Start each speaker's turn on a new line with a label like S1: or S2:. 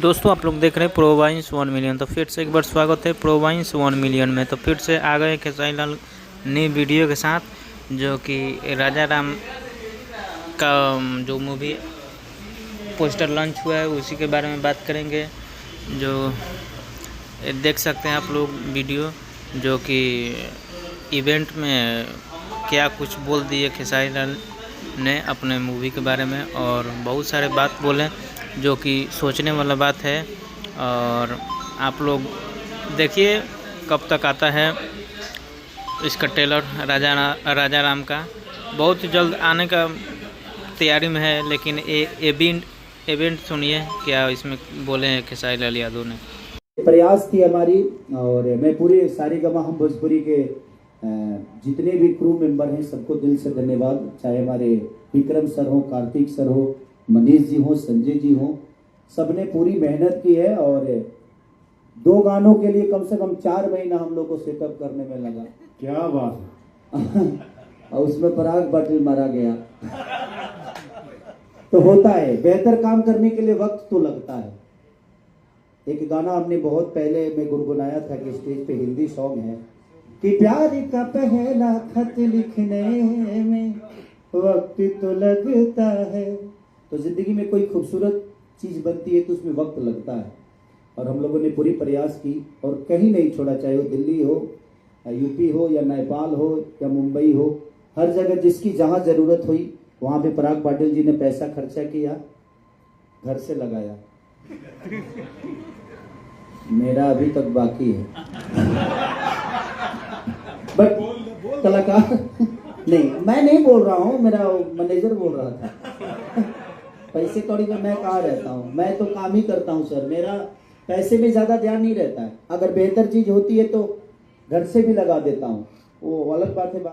S1: दोस्तों आप लोग देख रहे हैं प्रोवाइंस 1 मिलियन। तो फिर से एक बार स्वागत है प्रोवाइंस 1 मिलियन में। तो फिर से आ गए खेसारी लाल नई वीडियो के साथ, जो कि राजा राम का जो मूवी पोस्टर लॉन्च हुआ है उसी के बारे में बात करेंगे। जो देख सकते हैं आप लोग वीडियो, जो कि इवेंट में क्या कुछ बोल दिए खेसारी लाल ने अपने मूवी के बारे में, और बहुत सारे बात बोले जो कि सोचने वाला बात है। और आप लोग देखिए कब तक आता है इसका ट्रेलर राजा राम का। बहुत जल्द आने का तैयारी में है, लेकिन इवेंट सुनिए क्या इसमें बोले हैं खेसारी लाल यादव ने।
S2: प्रयास थी हमारी, और मैं पूरे सारेगामा हम भोजपुरी के जितने भी क्रू मेंबर हैं सबको दिल से धन्यवाद। चाहे हमारे विक्रम सर हो, कार्तिक सर हो, मनीष जी हो, संजय जी हो, सबने पूरी मेहनत की है। और 2 गानों के लिए कम से कम 4 महीना हम लोग को सेटअप करने में लगा।
S3: क्या बात है।
S2: और उसमें पराग पाटिल मारा गया। तो होता है, बेहतर काम करने के लिए वक्त तो लगता है। एक गाना हमने बहुत पहले में गुनगुनाया था कि स्टेज पे हिंदी सॉन्ग है कि प्यार का पहला खत लिखने में वक्त तो लगता है। तो जिंदगी में कोई खूबसूरत चीज बनती है तो उसमें वक्त लगता है। और हम लोगों ने पूरी प्रयास की और कहीं नहीं छोड़ा, चाहे वो दिल्ली हो, यूपी हो, या नेपाल हो, या मुंबई हो, हर जगह जिसकी जहां जरूरत हुई वहां पे पराग पाटिल जी ने पैसा खर्चा किया, घर से लगाया। मेरा अभी तक बाकी है, बट कलाकार नहीं, मैं नहीं बोल रहा हूँ, मेरा मैनेजर बोल रहा था। पैसे कौड़ी में मैं कहाँ रहता हूँ, मैं तो काम ही करता हूँ सर। मेरा पैसे में ज्यादा ध्यान नहीं रहता है। अगर बेहतर चीज होती है तो घर से भी लगा देता हूँ, वो अलग बात है।